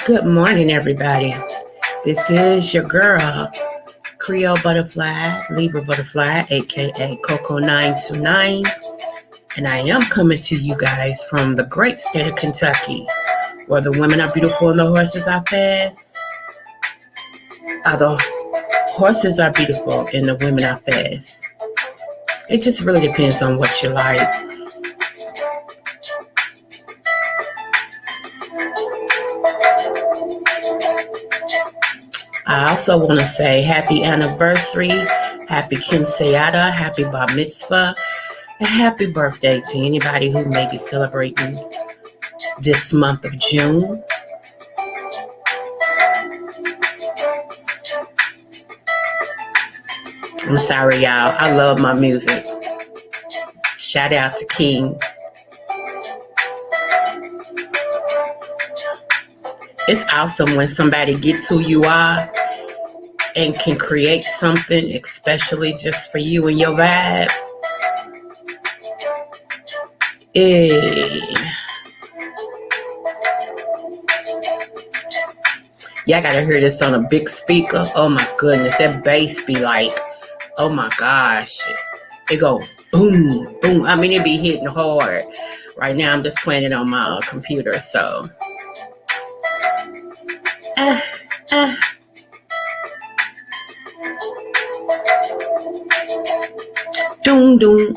Good morning, everybody. This is your girl, Creole Butterfly, Libra Butterfly, aka Coco 929, and I am coming to you guys from the great state of Kentucky, where the women are beautiful and the horses are fast. The horses are beautiful and the women are fast. It just really depends on what you like. I also want to say happy anniversary, happy quinceañera, happy bar mitzvah, and happy birthday to anybody who may be celebrating this month of June. I'm sorry, y'all. I love my music. Shout out to King. It's awesome when somebody gets who you are and can create something especially just for you and your vibe. Hey. Y'all gotta hear this on a big speaker. Oh my goodness, that bass be like Oh my gosh. It go boom, boom. I mean, it be hitting hard. Right now, I'm just playing it on my computer. So, ah, ah. Doom, doom.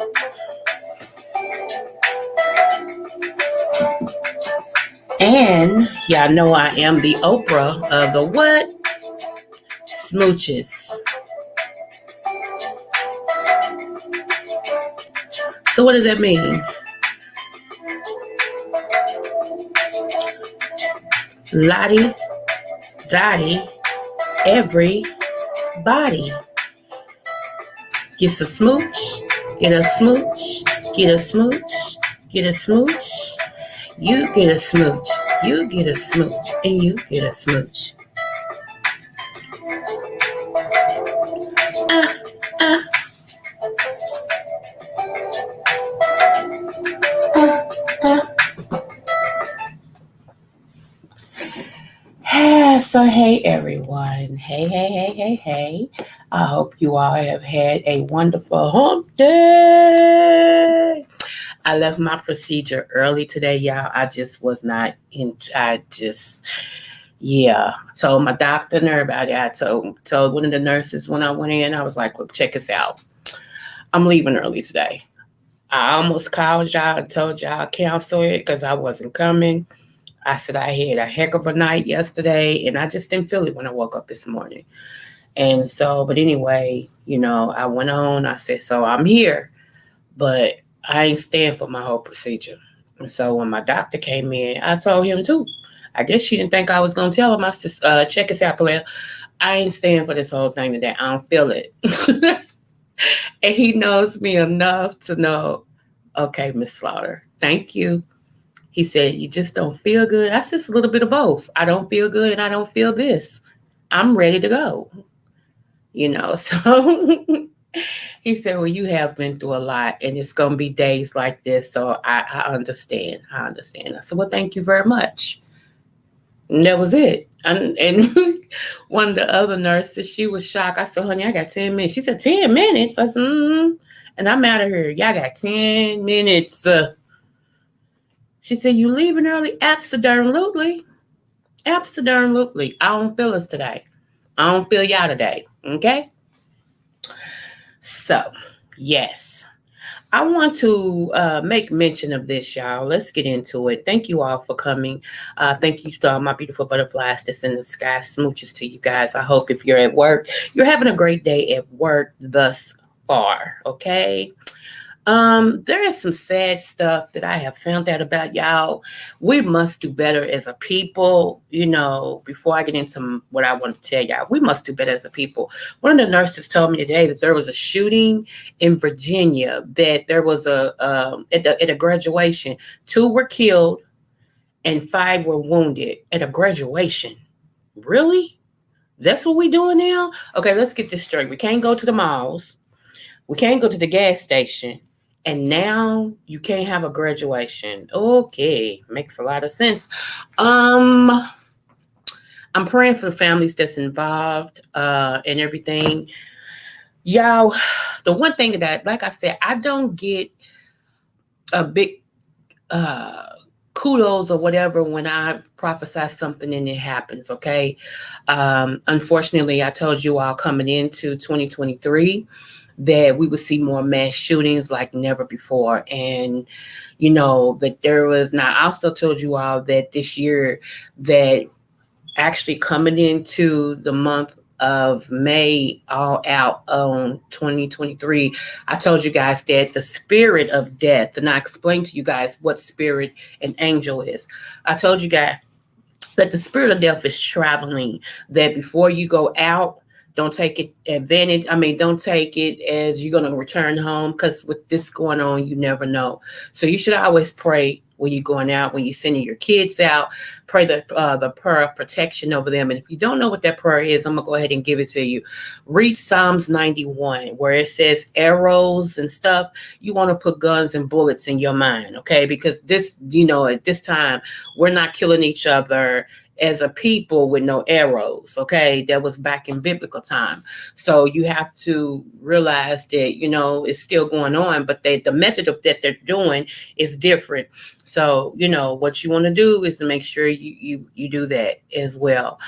And y'all know I am the Oprah of the what? Smooches. So what does that mean? Lottie, Dottie, everybody. Get a smooch, get a smooch, get a smooch, get a smooch. You get a smooch, you get a smooch, and you get a smooch. Ah, ah. So hey everyone, hey. I hope you all have had a wonderful hump day. I left my procedure early today, y'all. I just was not in. Told my doctor and everybody. I told one of the nurses when I went in. I was like, look, check this out. I'm leaving early today. I almost called y'all and told y'all cancel it because I wasn't coming. I said I had a heck of a night yesterday, and I just didn't feel it when I woke up this morning. And so, but anyway, I went on. I said, so I'm here, but I ain't staying for my whole procedure. And so when my doctor came in, I told him too. I guess she didn't think I was going to tell him. I said, check this out, Claire. I ain't staying for this whole thing today. I don't feel it. And he knows me enough to know, okay, Miss Slaughter, thank you. He said, you just don't feel good. I said, it's a little bit of both. I don't feel good and I don't feel this. I'm ready to go. So he said, well, you have been through a lot and it's going to be days like this. So I understand. I said, well, thank you very much. And that was it. And one of the other nurses, she was shocked. I said, honey, I got 10 minutes. She said, 10 minutes? I said, And I'm out of here. Y'all got 10 minutes. She said, you leaving early? Absolutely. I don't feel us today. I don't feel y'all today. Okay? So, yes. I want to make mention of this, y'all. Let's get into it. Thank you all for coming. Thank you to all my beautiful butterflies that's in the sky. Smooches to you guys. I hope if you're at work, you're having a great day at work thus far. Okay? There is some sad stuff that I have found out about, y'all. We must do better as a people. Before I get into what I want to tell y'all, we must do better as a people. One of the nurses told me today that there was a shooting in Virginia, that there was at a graduation, 2 were killed and 5 were wounded at a graduation. Really? That's what we doing now? Okay, let's get this straight. We can't go to the malls. We can't go to the gas station. And now you can't have a graduation. Okay, makes a lot of sense. I'm praying for the families that's involved and everything. Y'all, the one thing that, like I said, I don't get a big kudos or whatever when I prophesy something and it happens, okay? Unfortunately, I told you all coming into 2023 that we would see more mass shootings like never before. And, that there was, now I also told you all that this year that actually coming into the month of May, all out on 2023, I told you guys that the spirit of death, and I explained to you guys what spirit and angel is. I told you guys that the spirit of death is traveling, that before you go out, don't take it advantage. Don't take it as you're going to return home, because with this going on, you never know. So you should always pray when you're going out, when you're sending your kids out. pray the prayer of protection over them. And if you don't know what that prayer is, I'm gonna go ahead and give it to you. Read Psalms 91, where it says arrows and stuff. You want to put guns and bullets in your mind, okay? Because this, at this time, we're not killing each other as a people with no arrows, okay? That was back in biblical time. So you have to realize that, it's still going on, but the method of that they're doing is different. So, what you want to do is to make sure you do that as well.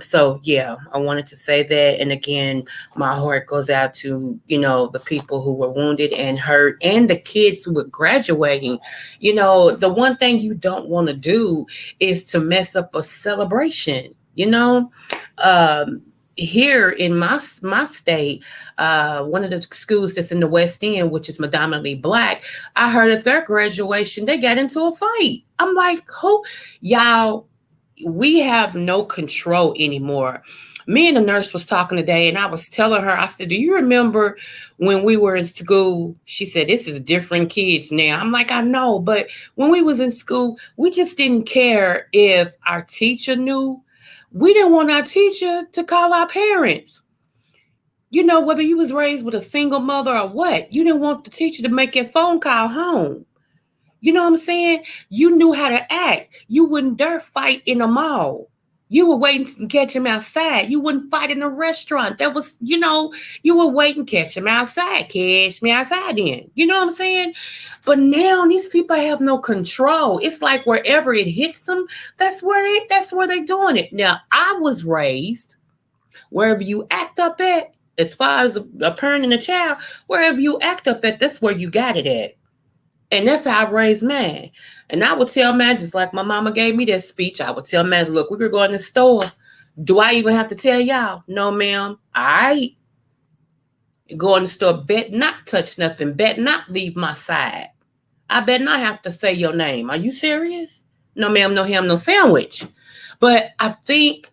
So yeah, I wanted to say that. And again, my heart goes out to, the people who were wounded and hurt and the kids who were graduating. The one thing you don't want to do is to mess up a celebration, here in my state, one of the schools that's in the West End, which is predominantly Black, I heard at their graduation they got into a fight. I'm like, who? Y'all, we have no control anymore. Me and the nurse was talking today, and I was telling her, I said, do you remember when we were in school? She said, this is different kids now. I'm like, I know, but when we was in school, we just didn't care if our teacher knew. We didn't want our teacher to call our parents. Whether you was raised with a single mother or what, you didn't want the teacher to make a phone call home. You know what I'm saying? You knew how to act. You wouldn't dare fight in a mall. You were waiting to catch him outside. You wouldn't fight in a restaurant. That was, you were waiting to catch him outside. Catch me outside then. You know what I'm saying? But now these people have no control. It's like wherever it hits them, that's where they're doing it. Now, I was raised wherever you act up at, as far as a parent and a child, wherever you act up at, that's where you got it at. And that's how I raised man. And I would tell man, just like my mama gave me that speech, I would tell man, look, we could go in the store. Do I even have to tell y'all? No, ma'am. All right. Go in the store, bet not touch nothing, bet not leave my side. I bet not have to say your name. Are you serious? No, ma'am, no ham, no sandwich. But I think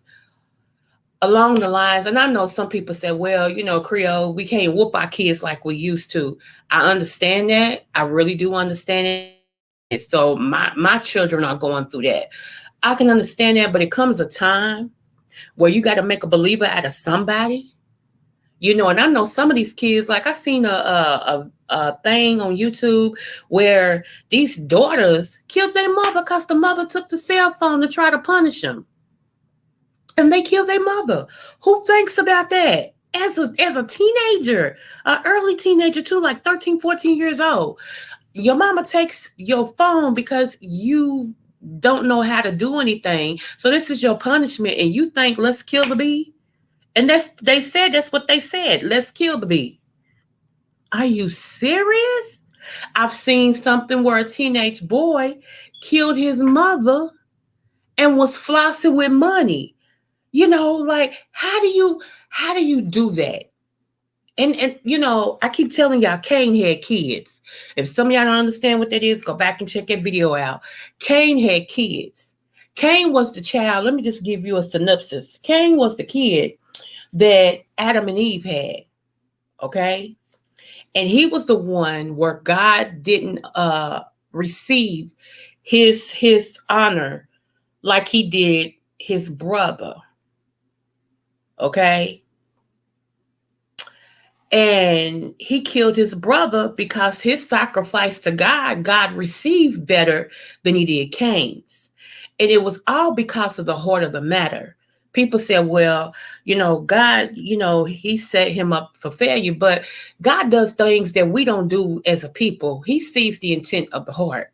along the lines, and I know some people say, well, Creole, we can't whoop our kids like we used to. I understand that. I really do understand it. So my children are going through that. I can understand that, but it comes a time where you got to make a believer out of somebody. And I know some of these kids, like I seen a thing on YouTube where these daughters killed their mother because the mother took the cell phone to try to punish them. And they killed their mother. Who thinks about that? As a teenager, an early teenager too, like 13, 14 years old. Your mama takes your phone because you don't know how to do anything. So this is your punishment. And you think, let's kill the bee? And that's what they said. Let's kill the bee. Are you serious? I've seen something where a teenage boy killed his mother and was flossing with money. Like, how do you do that? And I keep telling y'all, Cain had kids. If some of y'all don't understand what that is, go back and check that video out. Cain had kids. Cain was the child. Let me just give you a synopsis. Cain was the kid that Adam and Eve had. Okay? And he was the one where God didn't receive his honor like he did his brother. Okay? And he killed his brother because his sacrifice to God received better than he did Cain's. And it was all because of the heart of the matter. People said, well, God, he set him up for failure, but God does things that we don't do as a people. He sees the intent of the heart.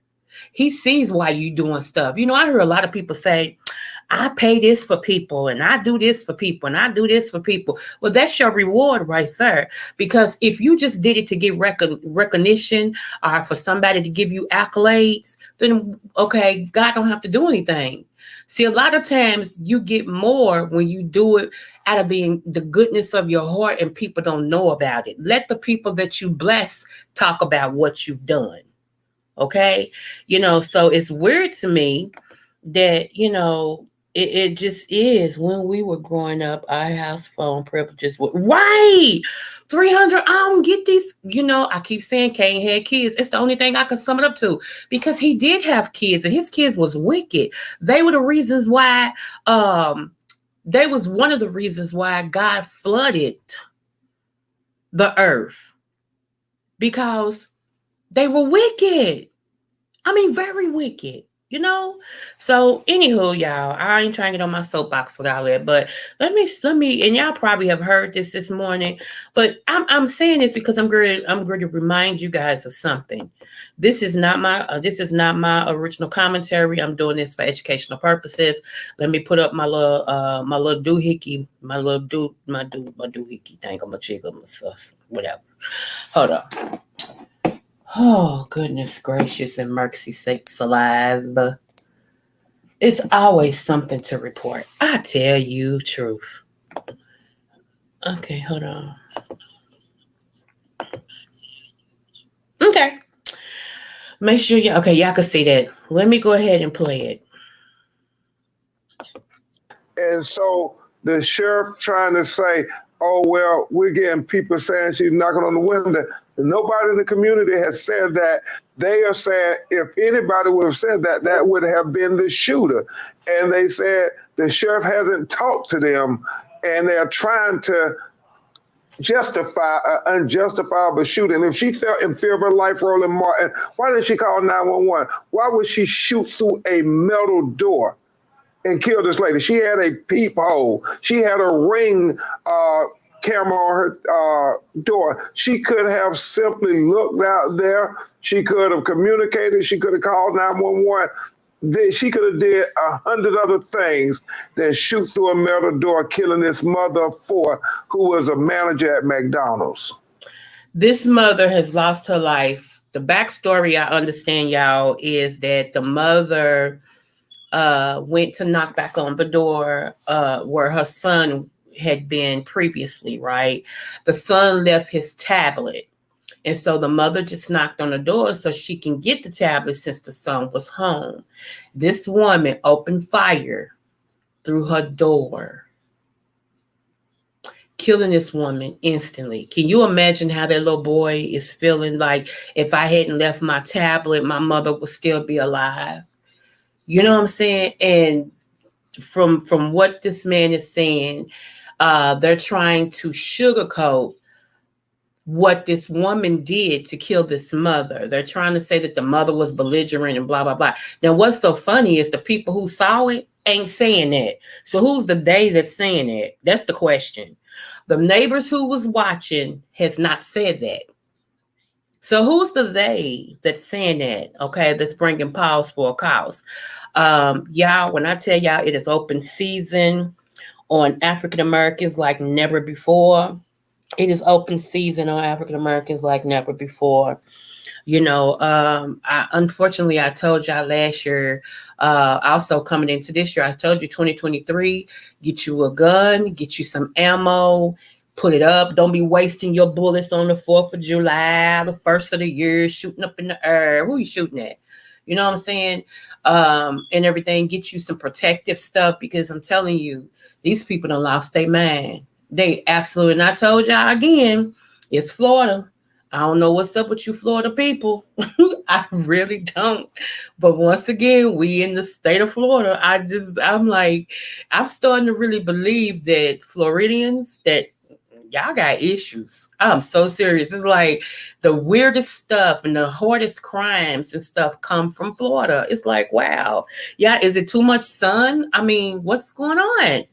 He sees why you doing stuff. I hear a lot of people say, I pay this for people and I do this for people and I do this for people. Well, that's your reward right there. Because if you just did it to get recognition or for somebody to give you accolades, then, okay, God don't have to do anything. See, a lot of times you get more when you do it out of the goodness of your heart and people don't know about it. Let the people that you bless talk about what you've done. Okay? So it's weird to me that, it just is. When we were growing up, our house phone privileges were right 300. I don't get these. I keep saying Kane had kids. It's the only thing I can sum it up to, because he did have kids, and his kids was wicked. They were the reasons why. They was one of the reasons why God flooded the earth, because they were wicked. I mean, very wicked. So anywho, y'all, I ain't trying to get on my soapbox with all that, but let me, and y'all probably have heard this morning, but I'm saying this because I'm going to remind you guys of something. This is not my original commentary. I'm doing this for educational purposes. Let me put up my little doohickey, my doohickey thing. I'm a jiggle, whatever. Hold on. Oh, goodness gracious and mercy sakes alive. It's always something to report. I tell you truth. Okay, hold on. Okay. Make sure y'all can see that. Let me go ahead and play it. And so the sheriff trying to say, oh, well, we're getting people saying she's knocking on the window. Nobody in the community has said that. They are saying if anybody would have said that, that would have been the shooter. And they said the sheriff hasn't talked to them, and they're trying to justify an unjustifiable shooting. If she felt in fear of her life, Roland Martin, why didn't she call 911? Why would she shoot through a metal door and kill this lady? She had a peephole. She had a ring camera on her door. She could have simply looked out there. She could have communicated. She could have called 911. She could have did 100 other things than shoot through a metal door, killing this mother of four who was a manager at McDonald's. This mother has lost her life. The backstory, I understand, y'all, is that the mother went to knock back on the door where her son had been previously, right? The son left his tablet. And so the mother just knocked on the door so she can get the tablet since the son was home. This woman opened fire through her door, killing this woman instantly. Can you imagine how that little boy is feeling? Like, if I hadn't left my tablet, my mother would still be alive. You know what I'm saying? And from what this man is saying, they're trying to sugarcoat what this woman did to kill this mother. They're trying to say that the mother was belligerent and blah, blah, blah. Now, what's so funny is the people who saw it ain't saying that. So who's the they that's saying it? That's the question. The neighbors who was watching has not said that. So who's the they that's saying that? Okay, that's bringing pause for a cause. Y'all, when I tell y'all it is open season on African Americans like never before. It is open season on African Americans like never before. Unfortunately, I told y'all last year, also coming into this year, I told you 2023, get you a gun, get you some ammo, put it up. Don't be wasting your bullets on the 4th of July, the first of the year, shooting up in the air. Who you shooting at? You know what I'm saying? And everything. Get you some protective stuff, because I'm telling you, these people done lost their mind. They absolutely, and I told y'all again, it's Florida. I don't know what's up with you Florida people. I really don't. But once again, we in the state of Florida. I'm starting to really believe that Floridians, that y'all got issues. I'm so serious. It's like the weirdest stuff and the hardest crimes and stuff come from Florida. It's like, wow. Yeah, is it too much sun? I mean, what's going on?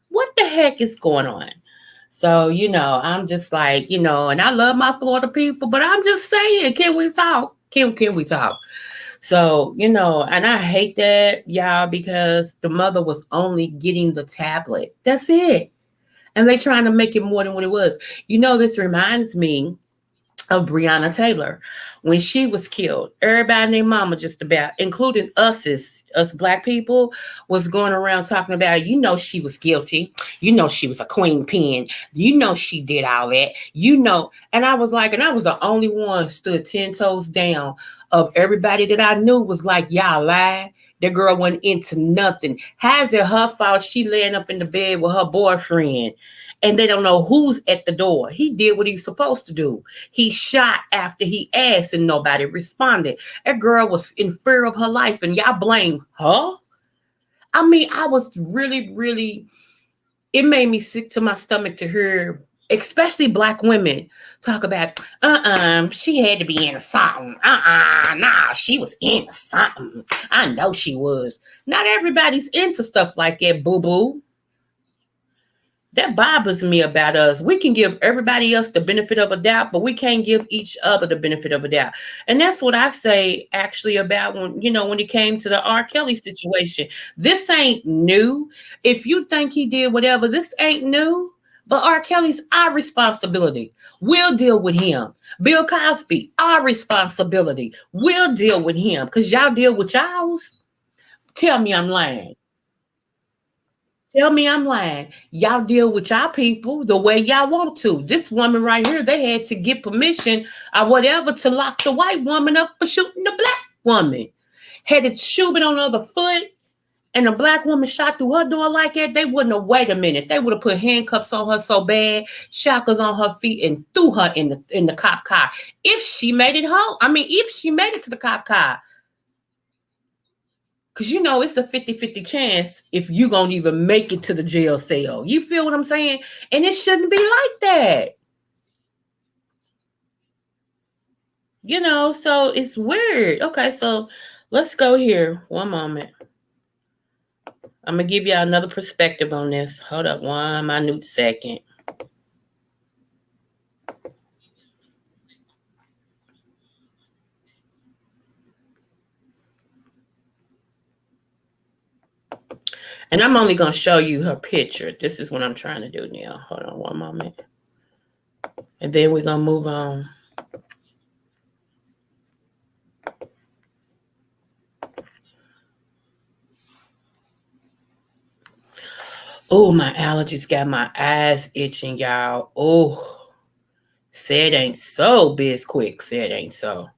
What the heck is going on? So, I'm just like, and I love my Florida people, but I'm just saying, can we talk? Can we talk? So, and I hate that, y'all, because the mother was only getting the tablet. That's it. And they trying to make it more than what it was. This reminds me of Breonna Taylor. When she was killed, everybody named mama, just about, including us black people, was going around talking about, she was guilty. She was a queen pin. She did all that. And I was like, and I was the only one stood 10 toes down of everybody that I knew was like, y'all lie. That girl went into nothing. How's it her fault? She laying up in the bed with her boyfriend and they don't know who's at the door. He did what he's supposed to do. He shot after he asked and nobody responded. That girl was in fear of her life and y'all blame her. I mean, I was really, really, it made me sick to my stomach to hear, especially black women, talk about, she had to be into something. Nah, she was into something. I know she was. Not everybody's into stuff like that, boo-boo. That bothers me about us. We can give everybody else the benefit of a doubt, but we can't give each other the benefit of a doubt. And that's what I say actually about when it came to the R. Kelly situation. This ain't new. If you think he did whatever, this ain't new. But R. Kelly's our responsibility. We'll deal with him. Bill Cosby, our responsibility. We'll deal with him because y'all deal with y'all's. Tell me I'm lying. Tell me I'm lying. Y'all deal with y'all people the way y'all want to. This woman right here, they had to get permission or whatever to lock the white woman up for shooting the black woman. Had it shooting on the other foot and a black woman shot through her door like that, they wouldn't have wait a minute. They would have put handcuffs on her so bad, shackles on her feet, and threw her in the cop car. If she made it home, if she made it to the cop car. Because it's a 50-50 chance if you're going to even make it to the jail cell. You feel what I'm saying? And it shouldn't be like that. So it's weird. Okay, so let's go here. One moment. I'm going to give y'all another perspective on this. Hold up one minute second. And I'm only going to show you her picture. This is what I'm trying to do now. Hold on one moment. And then we're going to move on. Oh, my allergies got my eyes itching, y'all. Oh, say it ain't so, biz quick. Say it ain't so.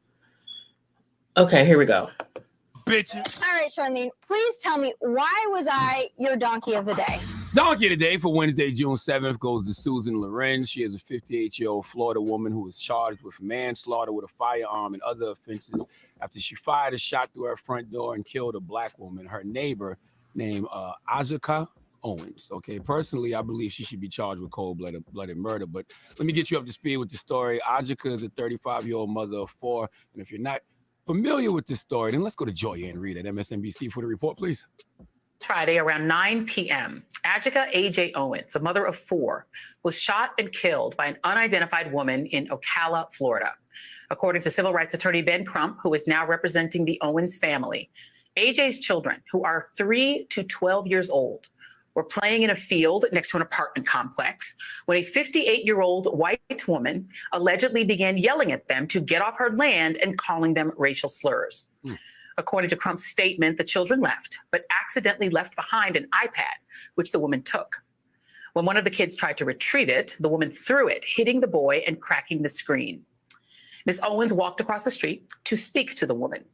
Okay, here we go. Bitches. All right, Charlene, please tell me, why was I your donkey of the day? Donkey of the day for Wednesday, June 7th goes to Susan Lorenz. She is a 58-year-old Florida woman who was charged with manslaughter with a firearm and other offenses after she fired a shot through her front door and killed a black woman, her neighbor, named Ajaka Owens. Okay, personally, I believe she should be charged with cold-blooded murder, but let me get you up to speed with the story. Ajaka is a 35-year-old mother of four, and if you're not familiar with this story, then let's go to Joy Ann Reid at MSNBC for the report, please. Friday around 9 p.m., Ajika A.J. Owens, a mother of four, was shot and killed by an unidentified woman in Ocala, Florida. According to civil rights attorney Ben Crump, who is now representing the Owens family, AJ's children, who are 3 to 12 years old, were playing in a field next to an apartment complex when a 58-year-old white woman allegedly began yelling at them to get off her land and calling them racial slurs. According to Crump's statement, the children left, but accidentally left behind an iPad, which the woman took. When one of the kids tried to retrieve it, the woman threw it, hitting the boy and cracking the screen. Ms. Owens walked across the street to speak to the woman.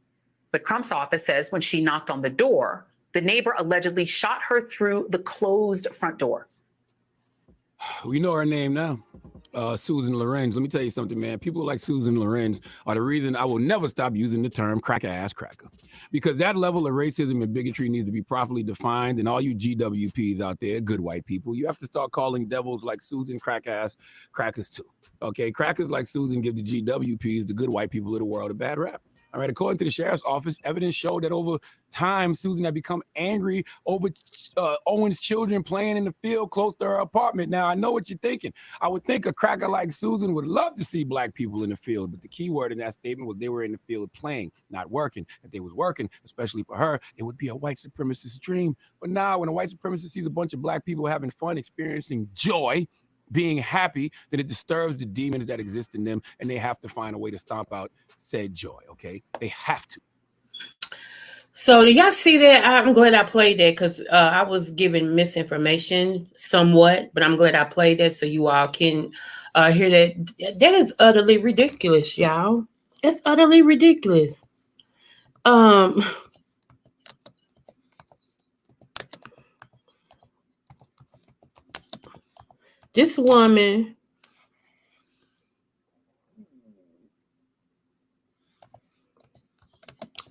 But Crump's office says when she knocked on the door, the neighbor allegedly shot her through the closed front door. We know her name now. Susan Lorenz. Let me tell you something, man. People like Susan Lorenz are the reason I will never stop using the term cracker-ass cracker. Because that level of racism and bigotry needs to be properly defined. And all you GWPs out there, good white people, you have to start calling devils like Susan crack-ass crackers too. Okay? Crackers like Susan give the GWPs, the good white people of the world, a bad rap. All right, according to the sheriff's office, evidence showed that over time, Susan had become angry over Owen's children playing in the field close to her apartment. Now, I know what you're thinking. I would think a cracker like Susan would love to see black people in the field, but the key word in that statement was they were in the field playing, not working. If they was working, especially for her, it would be a white supremacist dream. But now, when a white supremacist sees a bunch of black people having fun, experiencing joy, being happy, that it disturbs the demons that exist in them, and they have to find a way to stomp out said joy, okay? They have to. So do y'all see that? I'm glad I played that because I was given misinformation somewhat, but I'm glad I played that so you all can hear that. That is utterly ridiculous, y'all. That's utterly ridiculous. This woman,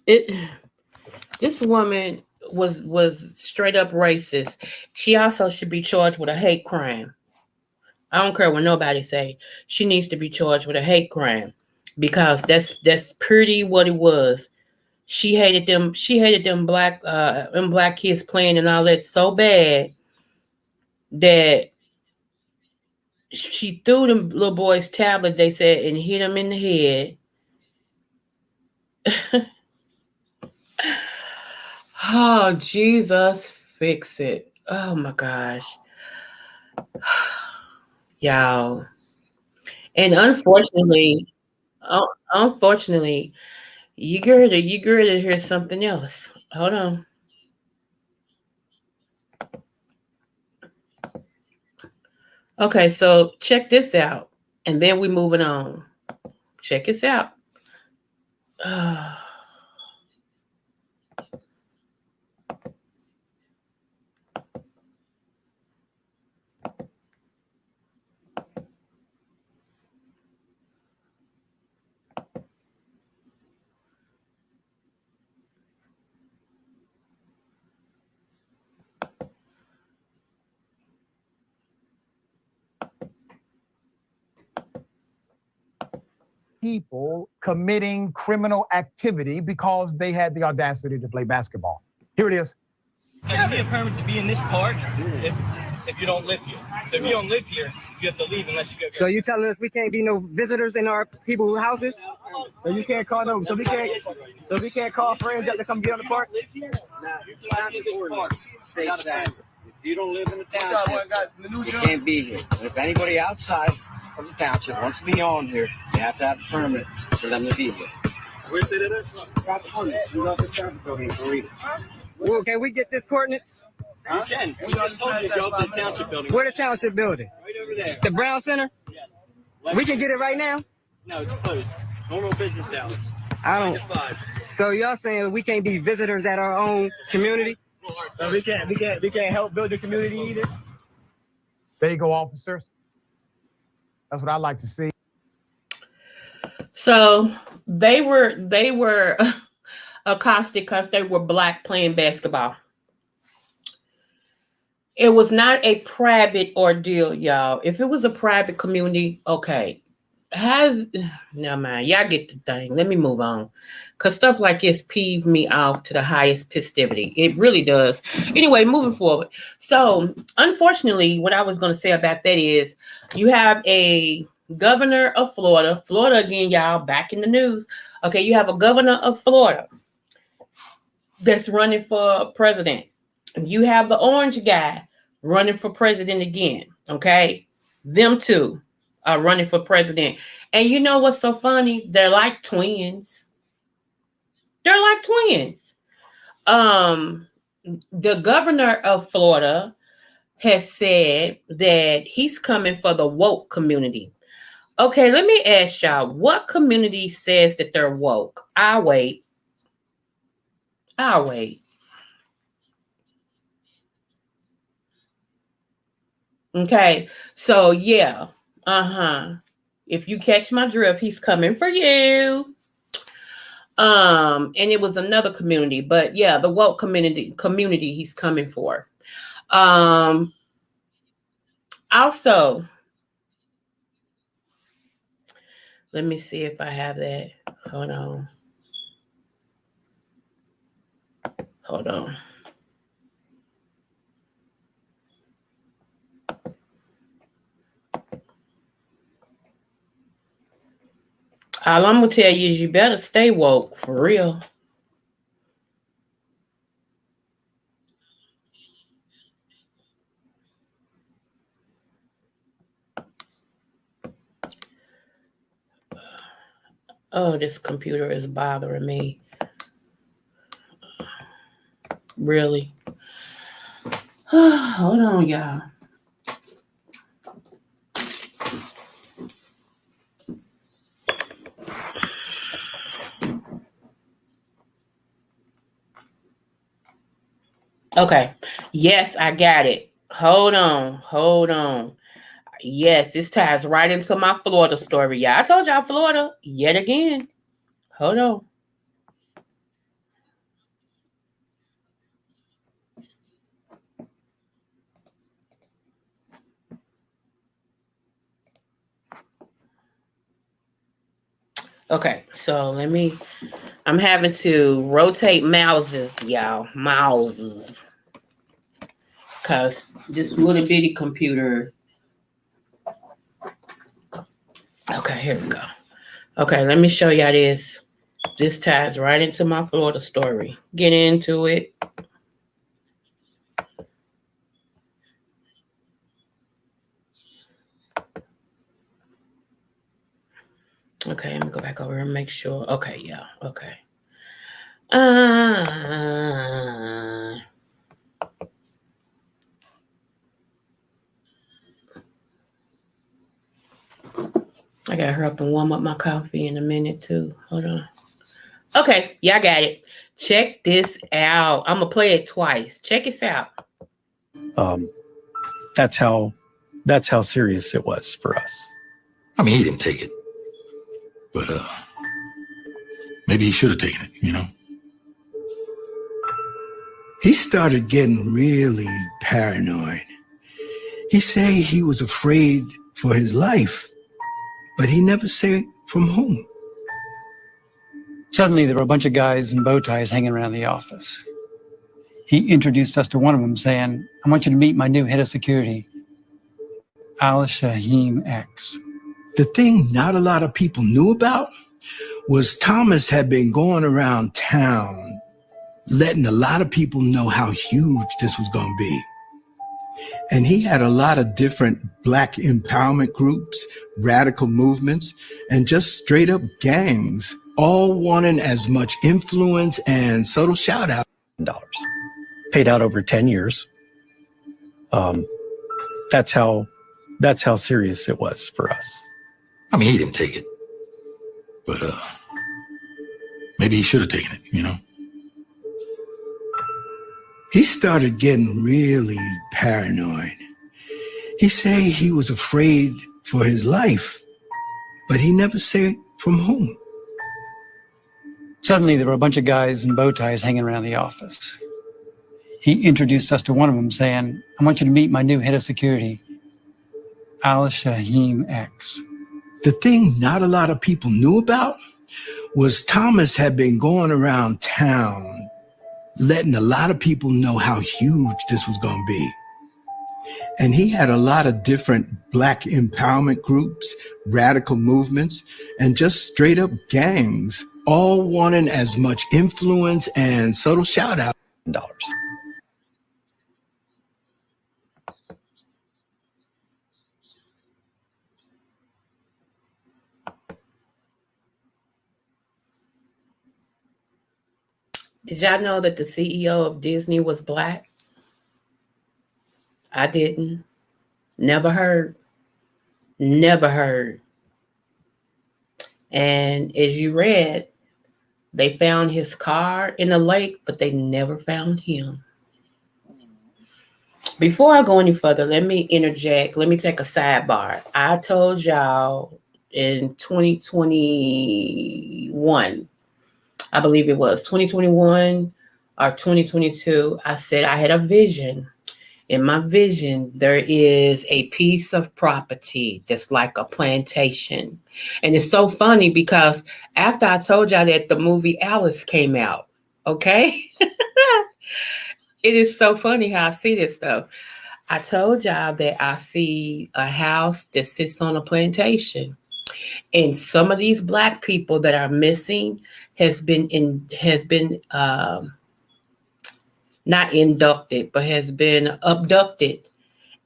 this woman was straight up racist. She also should be charged with a hate crime. I don't care what nobody say. She needs to be charged with a hate crime because that's pretty what it was. She hated them. She hated them black kids playing and all that so bad that she threw them little boys' tablet. They said and hit them in the head. Oh Jesus, fix it! Oh my gosh, y'all. And unfortunately, you gird to hear something else. Hold on. Okay, so check this out, and then we moving on. Check this out. People committing criminal activity because they had the audacity to play basketball. Here it is. You have a permit to be in this park if you don't live here. So if you don't live here, you have to leave unless you get. So you telling us we can't be no visitors in our people's houses? So you can't call them. So we can't call friends up to come be on the park. States that if you don't live in the township, you can't be here. And if anybody outside of the township wants to be on here, you have to have a permit for them to be here. Where's it at? You love the traffic building for reading. Well, can we get this coordinates? You can. We just told you to go to the township building. Where the township building? Right over there. The Brown Center? Yes. We can get it right now? No, it's closed. Normal business hours. I don't. 9 to 5. So y'all saying we can't be visitors at our own community? So we can't help build the community either. There you go, officers. That's what I like to see. So they were accosted because they were black playing basketball. It was not a private ordeal, y'all. If it was a private community, okay. Never mind. Y'all get the thing. Let me move on. Because stuff like this peeve me off to the highest festivity. It really does. Anyway, moving forward. So, unfortunately, what I was going to say about that is you have a governor of Florida. Florida, again, y'all, back in the news. Okay, you have a governor of Florida that's running for president. You have the orange guy running for president again. Okay, them two are running for president. And you know what's so funny? They're like twins. They're like twins. The governor of Florida has said that he's coming for the woke community. Okay, let me ask y'all, what community says that they're woke? I'll wait. Okay, so yeah, if you catch my drift, he's coming for you. And it was another community, but yeah, the woke community he's coming for. Also, let me see if I have that. Hold on. All I'm gonna tell you is you better stay woke for real. Oh, this computer is bothering me. Really? Hold on, y'all. Okay. Yes, I got it. Hold on. Yes, this ties right into my Florida story. Yeah, I told y'all Florida yet again. Hold on. Okay, so I'm having to rotate mouses, y'all. Mouses. Because this little bitty computer. Okay, here we go. Okay, let me show y'all this. This ties right into my Florida story. Get into it. Okay, let me go back over and make sure. Okay, yeah, okay. I gotta hurry up and warm up my coffee in a minute too. Hold on. Okay, yeah, I got it. Check this out. I'm gonna play it twice. Check this out. That's how serious it was for us. I mean, he didn't take it, but maybe he should have taken it, you know? He started getting really paranoid. He said he was afraid for his life, but he never said from whom. Suddenly, there were a bunch of guys in bow ties hanging around the office. He introduced us to one of them, saying, "I want you to meet my new head of security, Al Shaheem X." The thing not a lot of people knew about was Thomas had been going around town letting a lot of people know how huge this was going to be. And he had a lot of different Black empowerment groups, radical movements, and just straight up gangs, all wanting as much influence and subtle shout out. Paid out over 10 years. That's how serious it was for us. I mean, he didn't take it, but maybe he should have taken it, you know? He started getting really paranoid. He said he was afraid for his life, but he never said from whom. Suddenly, there were a bunch of guys in bow ties hanging around the office. He introduced us to one of them, saying, "I want you to meet my new head of security, Al Shaheem X." The thing not a lot of people knew about was Thomas had been going around town letting a lot of people know how huge this was going to be. And he had a lot of different Black empowerment groups, radical movements, and just straight up gangs, all wanting as much influence and subtle shout out. Did y'all know that the CEO of Disney was Black? I didn't. Never heard. Never heard. And as you read, they found his car in a lake, but they never found him. Before I go any further, let me interject. Let me take a sidebar. I told y'all in 2021, I believe it was 2021 or 2022, I said I had a vision. In my vision, there is a piece of property that's like a plantation. And it's so funny because after I told y'all that, the movie Alice came out, okay? It is so funny how I see this stuff. I told y'all that I see a house that sits on a plantation. And some of these Black people that are missing has been not inducted, but has been abducted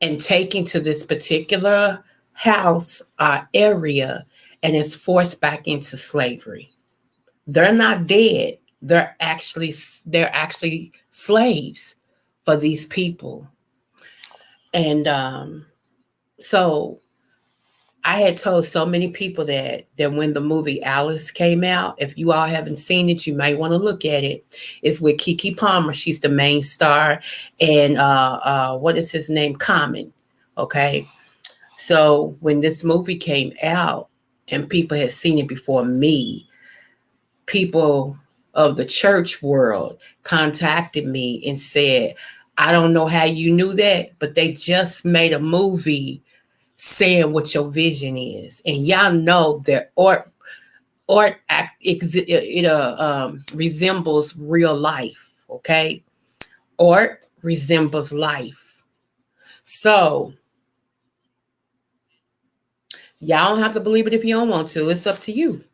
and taken to this particular house or area and is forced back into slavery. They're not dead. They're actually slaves for these people. And so I had told so many people that when the movie Alice came out, if you all haven't seen it, you might want to look at it. It's with Keke Palmer. She's the main star. And what is his name? Common. Okay. So when this movie came out and people had seen it before me, people of the church world contacted me and said, I don't know how you knew that, but they just made a movie saying what your vision is. And y'all know that art resembles real life, okay? Art resembles life. So y'all don't have to believe it if you don't want to. It's up to you.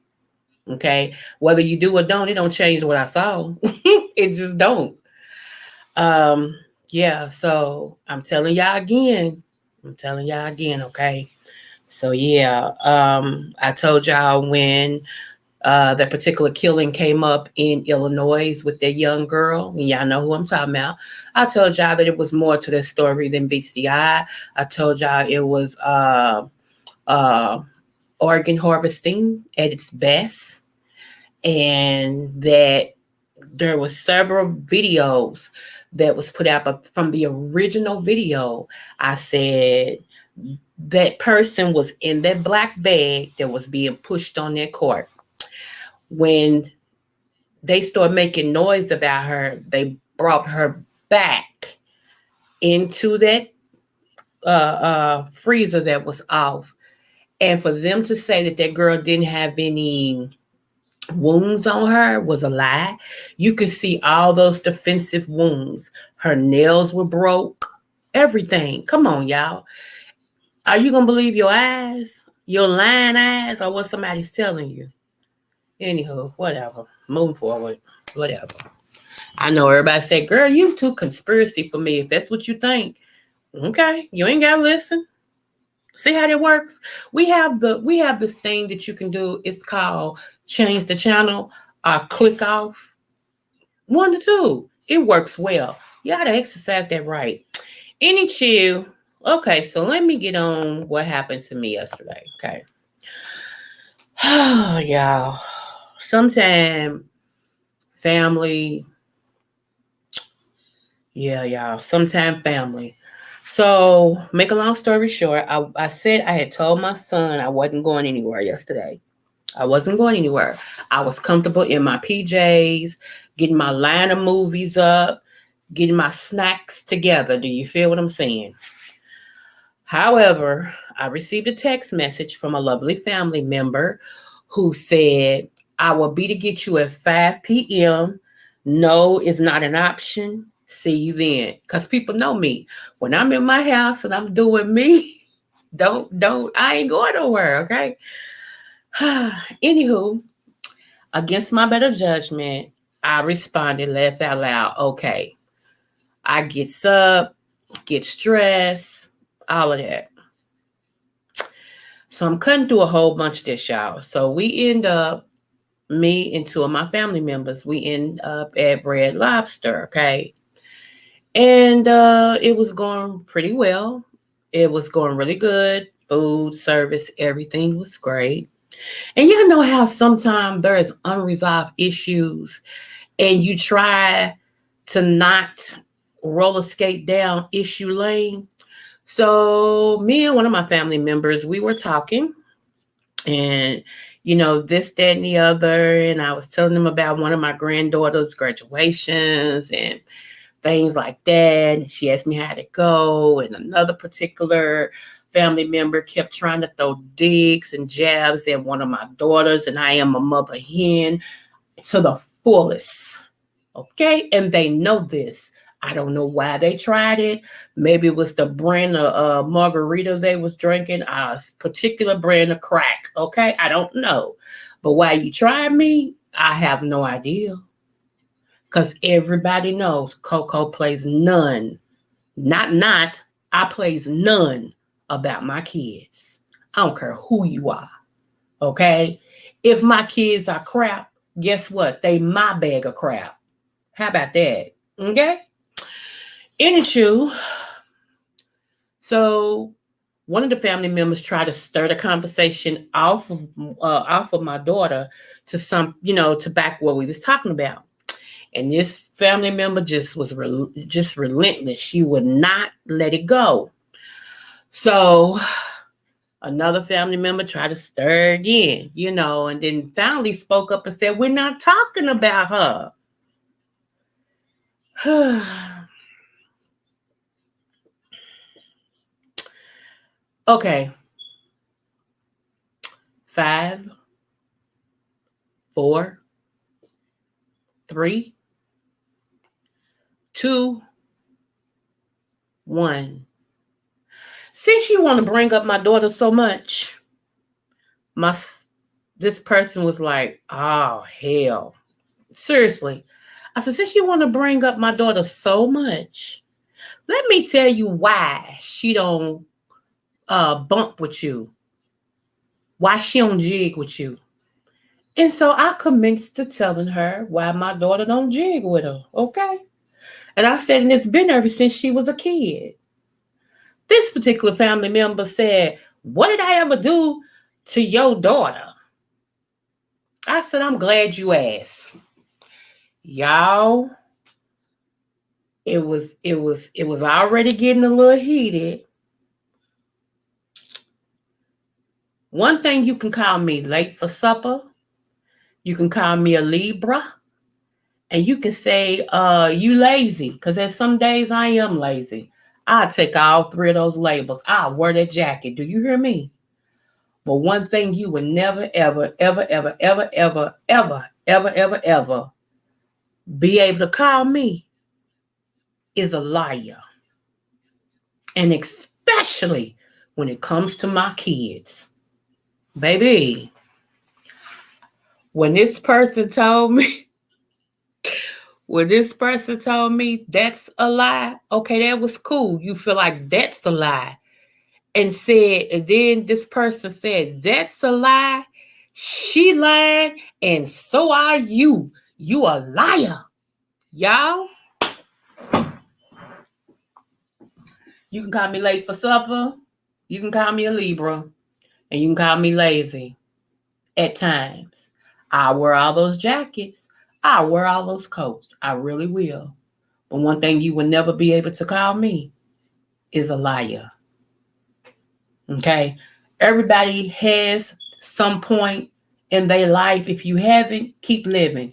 Okay. Whether you do or don't, it don't change what I saw. It just don't. Yeah, so I'm telling y'all again. Okay. So yeah, I told y'all when that particular killing came up in Illinois with that young girl, and y'all know who I'm talking about. I told y'all that it was more to the story than BCI. I told y'all it was organ harvesting at its best, and that there was several videos that was put out, but from the original video, I said that person was in that black bag that was being pushed on that cart. When they started making noise about her, they brought her back into that freezer that was off. And for them to say that that girl didn't have any wounds on her was a lie. You could see all those defensive wounds. Her nails were broke, everything. Come on, y'all. Are you gonna believe your eyes, your lying eyes, or what somebody's telling you? Anywho, whatever. Moving forward, whatever. I know everybody say, girl, you too conspiracy for me. If that's what you think, okay, you ain't gotta listen. See how that works? We have this thing that you can do. It's called change the channel or click off. 1 to 2. It works well. You gotta exercise that right. Any chill. Okay, so let me get on what happened to me yesterday. Okay. Oh, y'all. Sometime family. Yeah, y'all. Sometime family. So, make a long story short, I said I had told my son I wasn't going anywhere yesterday. I wasn't going anywhere. I was comfortable in my PJs, getting my line of movies up, getting my snacks together. Do you feel what I'm saying? However, I received a text message from a lovely family member who said, I will be to get you at 5 p.m. No is not an option. See you then. Because people know me. When I'm in my house and I'm doing me, I ain't going nowhere, okay? Anywho, against my better judgment, I responded, laugh out loud, okay. I get up, get stressed, all of that. So I'm cutting through a whole bunch of this, y'all. So we end up, me and 2 of my family members, we end up at Red Lobster, okay? And it was going pretty well. It was going really good. Food, service, everything was great. And y'all know how sometimes there's unresolved issues and you try to not roller skate down issue lane. So me and one of my family members, we were talking and, this, that, and the other. And I was telling them about one of my granddaughter's graduations and things like that. She asked me how to go. And another particular family member kept trying to throw digs and jabs at one of my daughters. And I am a mother hen to the fullest. Okay. And they know this. I don't know why they tried it. Maybe it was the brand of margarita they was drinking, a particular brand of crack. Okay. I don't know. But why you tried me, I have no idea. Because everybody knows Coco plays none. I plays none about my kids. I don't care who you are. Okay? If my kids are crap, guess what? They my bag of crap. How about that? Okay? Anywho, so one of the family members tried to stir the conversation off of my daughter to to back what we was talking about. And this family member just was just relentless. She would not let it go. So Another family member tried to stir again, and then finally spoke up and said, we're not talking about her. Okay. 5, 4, 3, 2, 1. Since you want to bring up my daughter so much, this person was like, oh, hell. Seriously. I said, since you want to bring up my daughter so much, let me tell you why she don't bump with you. Why she don't jig with you. And so I commenced to telling her why my daughter don't jig with her, okay? And I said, and it's been ever since she was a kid. This particular family member said, what did I ever do to your daughter? I said, I'm glad you asked. Y'all, it was already getting a little heated. One thing, you can call me late for supper. You can call me a Libra. And you can say, you lazy. Because there's some days I am lazy. I'll take all 3 of those labels. I'll wear that jacket. Do you hear me? But one thing you would never, ever, ever, ever, ever, ever, ever, ever, ever, ever be able to call me is a liar. And especially when it comes to my kids. Baby, when this person told me that's a lie, okay, that was cool. You feel like that's a lie. And then this person said, that's a lie. She lied, and so are you. You a liar. Y'all, you can call me late for supper. You can call me a Libra. And you can call me lazy at times. I wear all those jackets. I wear all those coats. I really will. But one thing you will never be able to call me is a liar. Okay? Everybody has some point in their life. If you haven't, keep living.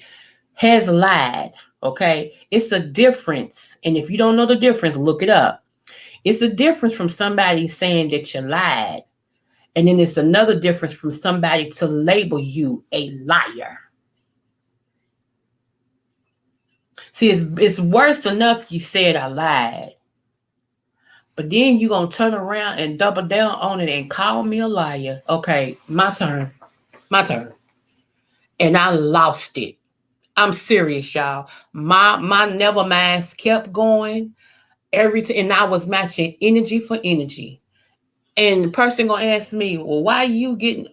Has lied. Okay? It's a difference. And if you don't know the difference, look it up. It's a difference from somebody saying that you lied. And then it's another difference from somebody to label you a liar. See, it's worse enough you said I lied. But then you're going to turn around and double down on it and call me a liar. Okay, my turn. My turn. And I lost it. I'm serious, y'all. My never minds kept going. And I was matching energy for energy. And the person gonna ask me, well, why you getting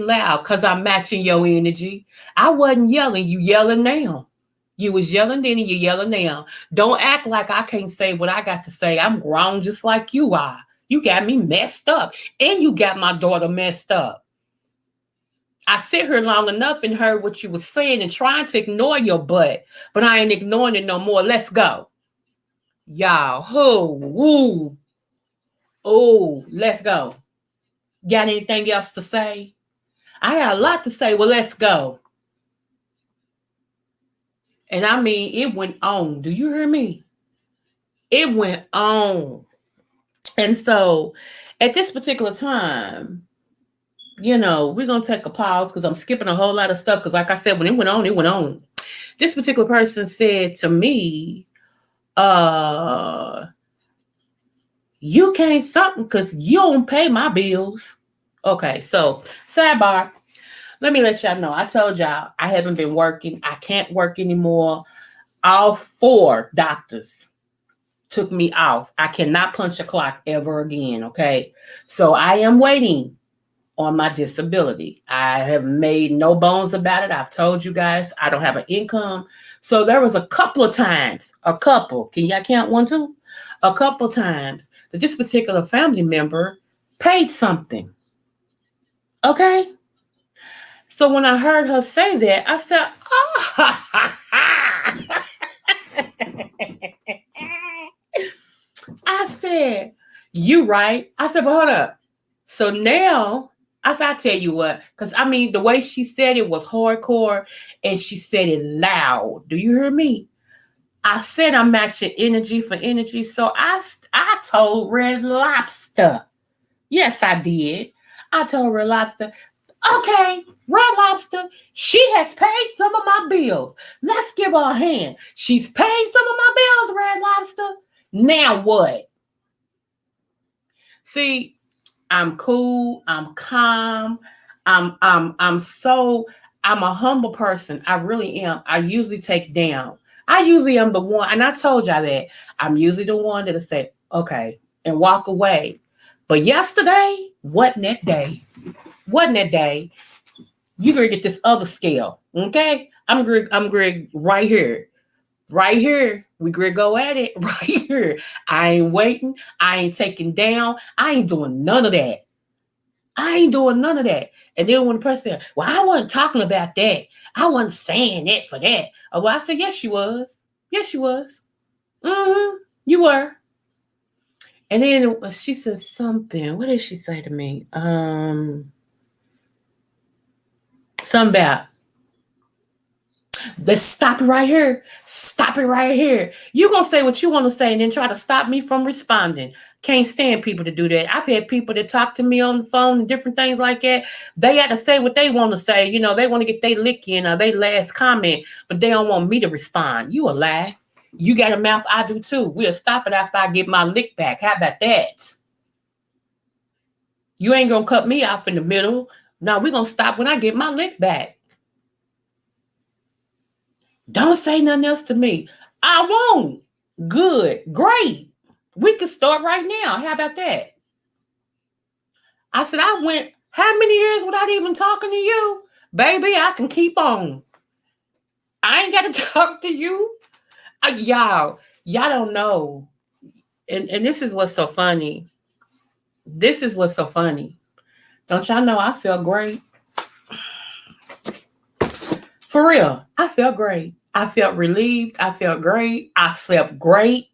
loud? Because I'm matching your energy. I wasn't yelling. You yelling now. You was yelling then and you yelling now. Don't act like I can't say what I got to say. I'm grown just like you are. You got me messed up. And you got my daughter messed up. I sit here long enough and heard what you was saying and trying to ignore your butt. But I ain't ignoring it no more. Let's go. Y'all, let's go. Got anything else to say? I got a lot to say. Well, let's go. And I mean, it went on. Do you hear me? It went on. And so at this particular time, we're going to take a pause because I'm skipping a whole lot of stuff. Because like I said, when it went on, it went on. This particular person said to me, you can't something because you don't pay my bills. Okay, so sidebar. Let me let y'all know. I told y'all I haven't been working. I can't work anymore. All 4 doctors took me off. I cannot punch a clock ever again, okay? So I am waiting on my disability. I have made no bones about it. I've told you guys I don't have an income. So there was a couple of times, can y'all count 1, 2? A couple of times that this particular family member paid something, okay? So when I heard her say that, I said, I said, you right. I said, but hold up. So now, I tell you what, because I mean, the way she said it was hardcore and she said it loud. Do you hear me? I said I'm matching energy for energy. So I told Red Lobster. Yes, I did. I told Red Lobster, okay, Red Lobster, she has paid some of my bills. Let's give her a hand. She's paid some of my bills, Red Lobster. Now what? See, I'm cool. I'm calm. I'm a humble person. I really am. I usually take down. I usually am the one, and I told y'all that. I'm usually the one that'll say, okay, and walk away. But yesterday, wasn't that day. Wasn't that day. You gonna get this other scale. Okay? I'm Greg right here. Right here. We gonna go at it right here. I ain't waiting. I ain't taking down. I ain't doing none of that. I ain't doing none of that. And then when the person said, well, I wasn't talking about that. I wasn't saying that for that. Oh, well, I said, yes, you was. Yes, you was. Mm-hmm. You were. And then she said something. What did she say to me? Something about, let's stop it right here. Stop it right here. You're going to say what you want to say and then try to stop me from responding. Can't stand people to do that. I've had people that talk to me on the phone and different things like that. They had to say what they want to say. You know, they want to get their lick in or their last comment, but they don't want me to respond. You a lie. You got a mouth, I do too. We'll stop it after I get my lick back. How about that? You ain't going to cut me off in the middle. No, we're going to stop when I get my lick back. Don't say nothing else to me. I won't. Good. Great. We can start right now. How about that? I said, I went how many years without even talking to you? Baby, I can keep on. I ain't got to talk to you. Y'all don't know. And this is what's so funny. This is what's so funny. Don't y'all know I feel great? For real, I felt great. I felt relieved. I felt great. I slept great.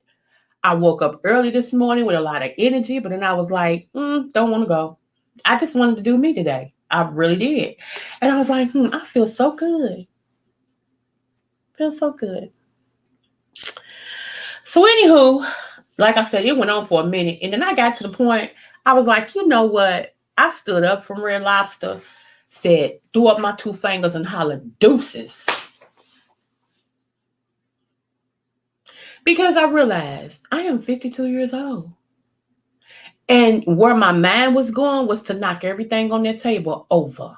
I woke up early this morning with a lot of energy, but then I was like, don't want to go. I just wanted to do me today. I really did. And I was like, I feel so good. Feel so good. So anywho, like I said, it went on for a minute. And then I got to the point, I was like, you know what? I stood up from Red Lobster, said, threw up my two fingers and hollered deuces. Because I realized I am 52 years old. And where my mind was going was to knock everything on that table over.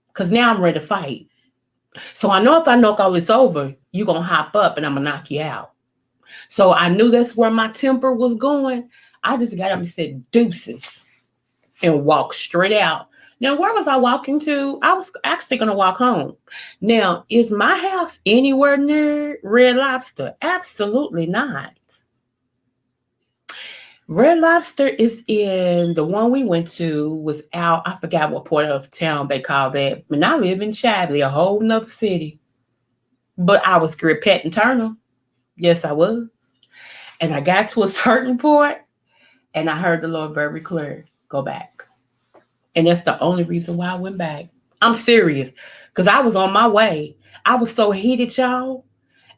Because now I'm ready to fight. So I know if I knock all this over, you're going to hop up and I'm going to knock you out. So I knew that's where my temper was going. I just got up and said deuces and walked straight out. Now, where was I walking to? I was actually going to walk home. Now, is my house anywhere near Red Lobster? Absolutely not. Red Lobster is in the one we went to was out. I forgot what part of town they call that. And I live in Chadley, a whole nother city. But I was petting Turner. Yes, I was. And I got to a certain point and I heard the Lord very clear, go back. And that's the only reason why I went back. I'm serious. Because I was on my way. I was so heated, y'all.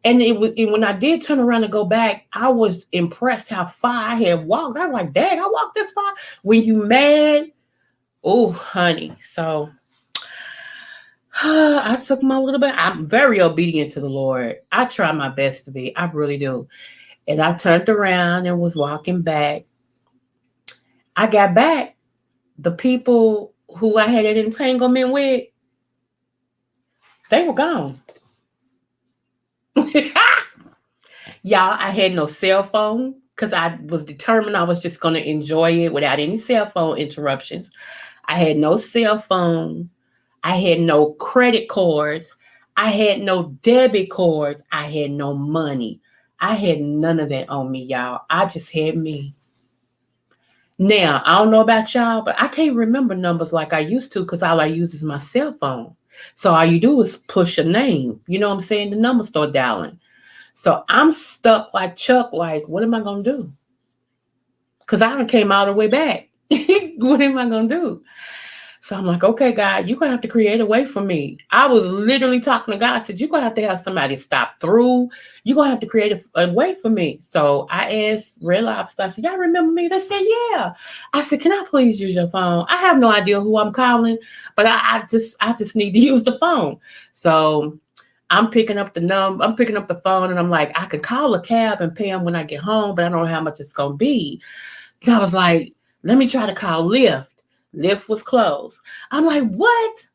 And when I did turn around and go back, I was impressed how far I had walked. I was like, dang, I walked this far. When you mad, oh, honey. So I took my little bit. I'm very obedient to the Lord. I try my best to be. I really do. And I turned around and was walking back. I got back. The people who I had an entanglement with, they were gone. Y'all, I had no cell phone because I was determined I was just going to enjoy it without any cell phone interruptions. I had no cell phone. I had no credit cards. I had no debit cards. I had no money. I had none of that on me, y'all. I just had me. Now, I don't know about y'all, but I can't remember numbers like I used to because all I use is my cell phone. So all you do is push a name. You know what I'm saying? The numbers start dialing. So I'm stuck like Chuck, like, what am I going to do? Because I came all the way back. What am I going to do? So I'm like, okay, God, you're going to have to create a way for me. I was literally talking to God. I said, you're going to have somebody stop through. You're going to have to create a way for me. So I asked Red Lobster, I said, y'all remember me? They said, yeah. I said, can I please use your phone? I have no idea who I'm calling, but I just need to use the phone. So I'm picking up the phone, and I'm like, I could call a cab and pay them when I get home, but I don't know how much it's going to be. And I was like, let me try to call Lyft. Lyft was closed. I'm like, what?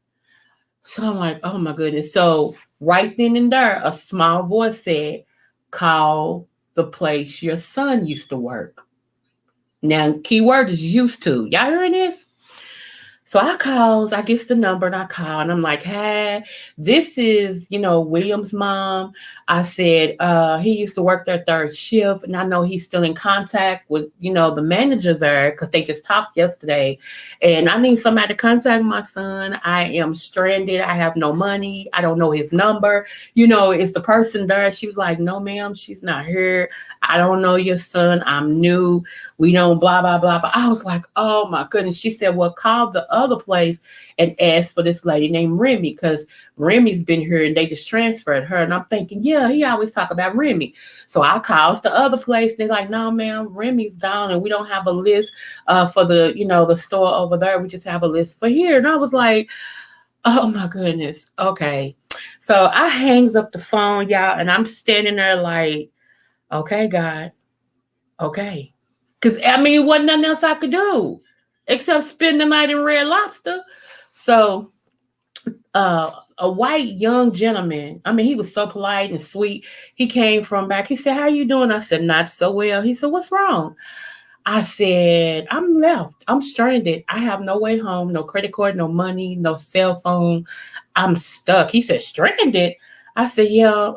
So I'm like, oh my goodness. So right then and there, a small voice said, call the place your son used to work. Now, key word is used to. Y'all hearing this? So I get the number and I call and I'm like, hey, this is, William's mom. I said, he used to work their third shift and I know he's still in contact with, the manager there because they just talked yesterday. And I need somebody to contact my son. I am stranded. I have no money. I don't know his number. Is the person there? She was like, no, ma'am, she's not here. I don't know your son. I'm new. We don't blah, blah, blah. But I was like, oh my goodness. She said, well, call the other place and ask for this lady named Remy because Remy's been here and they just transferred her. And I'm thinking, yeah, he always talk about Remy. So I called the other place. They're like, no, ma'am, Remy's gone and we don't have a list for the, the store over there. We just have a list for here. And I was like, oh my goodness. Okay. So I hangs up the phone, y'all, and I'm standing there like, okay, God. Okay. Because, it wasn't nothing else I could do except spend the night in Red Lobster. So a white young gentleman, he was so polite and sweet. He came from back. He said, how you doing? I said, not so well. He said, what's wrong? I said, I'm left. I'm stranded. I have no way home, no credit card, no money, no cell phone. I'm stuck. He said, stranded? I said, yeah,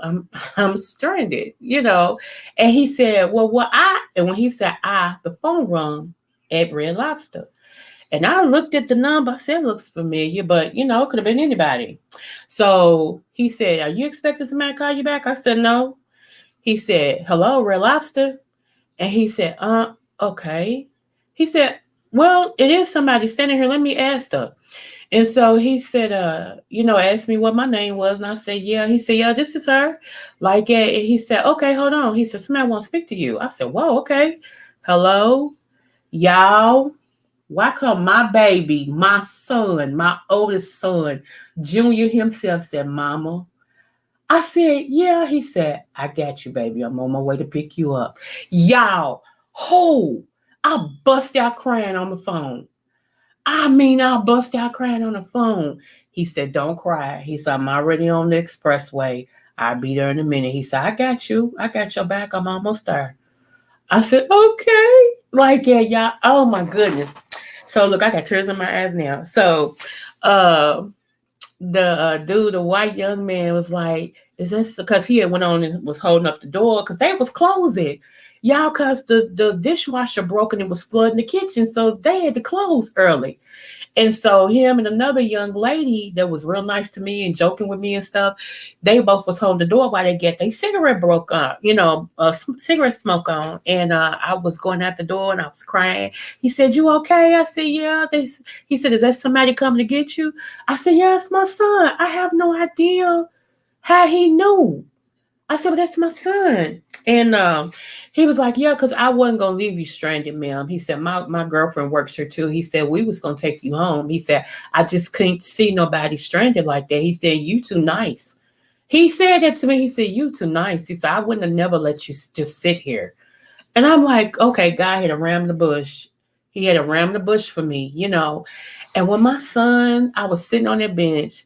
I'm stranded, And he said, well, and when he said the phone rung at Red Lobster. And I looked at the number. I said, it looks familiar, but, it could have been anybody. So he said, are you expecting somebody to call you back? I said, no. He said, hello, Red Lobster. And he said, okay. He said, well, it is somebody standing here. Let me ask her. And so he said, asked me what my name was. And I said, yeah. He said, yeah, this is her. And he said, okay, hold on. He said, somebody wants to speak to you. I said, whoa, okay. Hello, y'all. Why come my baby, my son, my oldest son, Junior himself said, Mama? I said, yeah. He said, I got you, baby. I'm on my way to pick you up. Y'all, I bust out crying on the phone. I bust out crying on the phone. He said, don't cry. He said, I'm already on the expressway. I'll be there in a minute. He said, I got you. I got your back. I'm almost there. I said, okay. Yeah, y'all. Oh, my goodness. So, look, I got tears in my eyes now. So, the dude, the white young man was like, is this because he had went on and was holding up the door because they was closing. Y'all, because the dishwasher broke and it was flooding the kitchen. So they had to close early. And so him and another young lady that was real nice to me and joking with me and stuff, they both was holding the door while they get their cigarette broke on, cigarette smoke on. And I was going out the door and I was crying. He said, you okay? I said, yeah. He said, is that somebody coming to get you? I said, yeah, it's my son. I have no idea how he knew. I said, well, that's my son. And he was like, yeah, because I wasn't going to leave you stranded, ma'am. He said, my girlfriend works here too. He said, we was going to take you home. He said, I just couldn't see nobody stranded like that. He said, you too nice. He said that to me. He said, you too nice. He said, I wouldn't have never let you just sit here. And I'm like, okay, God had to ram the bush. He had to ram the bush for me, And when my son, I was sitting on that bench,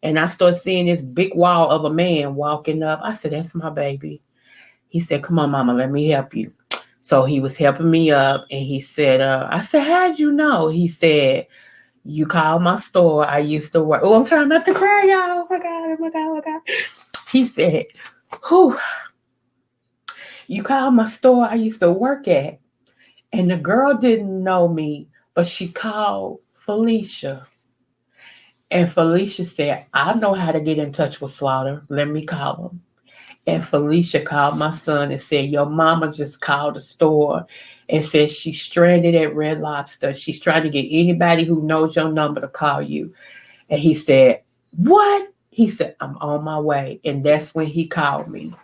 and I started seeing this big wall of a man walking up. I said, that's my baby. He said, come on, mama, let me help you. So he was helping me up. And he said, I said, how'd you know? He said, you called my store. I used to work. Oh, I'm trying not to cry, y'all. Oh, my God, oh, my God, oh, my God. He said, you called my store I used to work at. And the girl didn't know me, but she called Felicia. And Felicia said, I know how to get in touch with Slaughter. Let me call him. And Felicia called my son and said, your mama just called the store and said she's stranded at Red Lobster. She's trying to get anybody who knows your number to call you. And he said, what? He said, I'm on my way. And that's when he called me.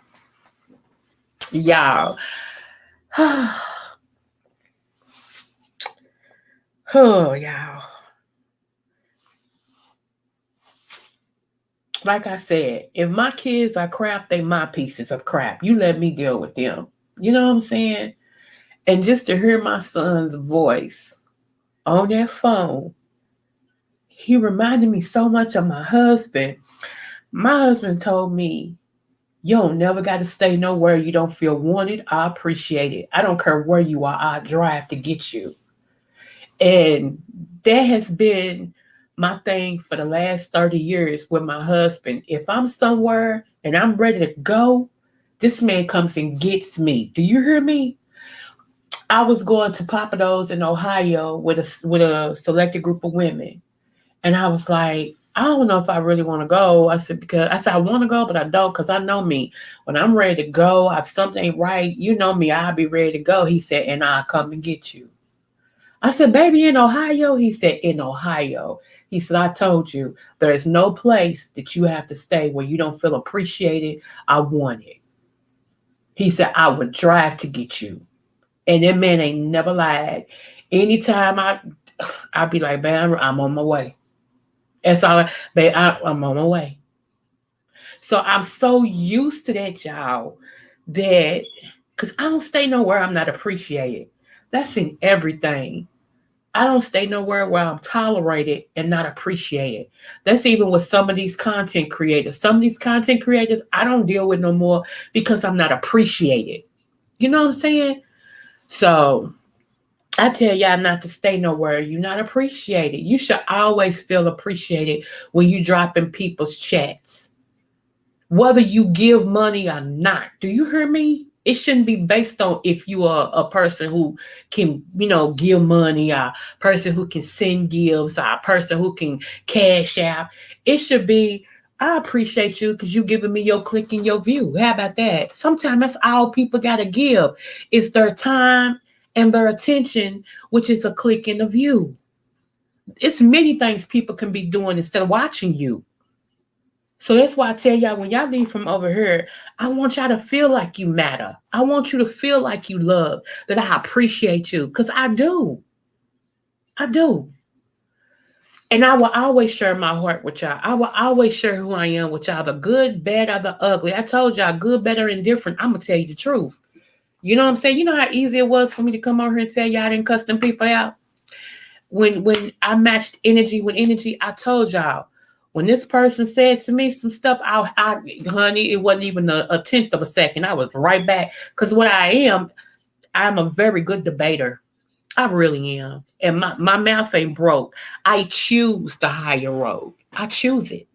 Y'all. Oh, y'all. Like I said, if my kids are crap, they my pieces of crap. You let me deal with them. You know what I'm saying? And just to hear my son's voice on that phone, he reminded me so much of my husband. My husband told me, you don't never got to stay nowhere you don't feel wanted. I appreciate it. I don't care where you are. I drive to get you. And that has been my thing for the last 30 years with my husband. If I'm somewhere and I'm ready to go, this man comes and gets me. Do you hear me? I was going to Papados in Ohio with a selected group of women. And I was like, I don't know if I really want to go. I said, I want to go, but I don't, because I know me. When I'm ready to go, if something ain't right, you know me, I'll be ready to go. He said, and I'll come and get you. I said, baby, in Ohio? He said, in Ohio. He said, I told you, there's no place that you have to stay where you don't feel appreciated. I want it. He said, I would drive to get you. And that man ain't never lied. Anytime I'd be like, man, I'm on my way. That's all, babe, I'm on my way. So I'm so used to that, y'all, that, because I don't stay nowhere I'm not appreciated. That's in everything. I don't stay nowhere where I'm tolerated and not appreciated. That's even with some of these content creators. Some of these content creators I don't deal with no more because I'm not appreciated. You know what I'm saying? So I tell y'all not to stay nowhere you're not appreciated. You should always feel appreciated when you drop in people's chats, whether you give money or not. Do you hear me? It shouldn't be based on if you are a person who can, give money, or a person who can send gifts, or a person who can cash out. It should be, I appreciate you because you giving me your click and your view. How about that? Sometimes that's all people got to give. It's their time and their attention, which is a click and a view. It's many things people can be doing instead of watching you. So that's why I tell y'all, when y'all leave from over here, I want y'all to feel like you matter. I want you to feel like you love, that I appreciate you, because I do. I do. And I will always share my heart with y'all. I will always share who I am with y'all, the good, bad, or the ugly. I told y'all, good, better, and different. I'm going to tell you the truth. You know what I'm saying? You know how easy it was for me to come over here and tell y'all I didn't cuss them people out? When I matched energy with energy, I told y'all, when this person said to me some stuff, honey, it wasn't even a tenth of a second. I was right back. Because what I'm a very good debater. I really am. And my mouth ain't broke. I choose the higher road. I choose it.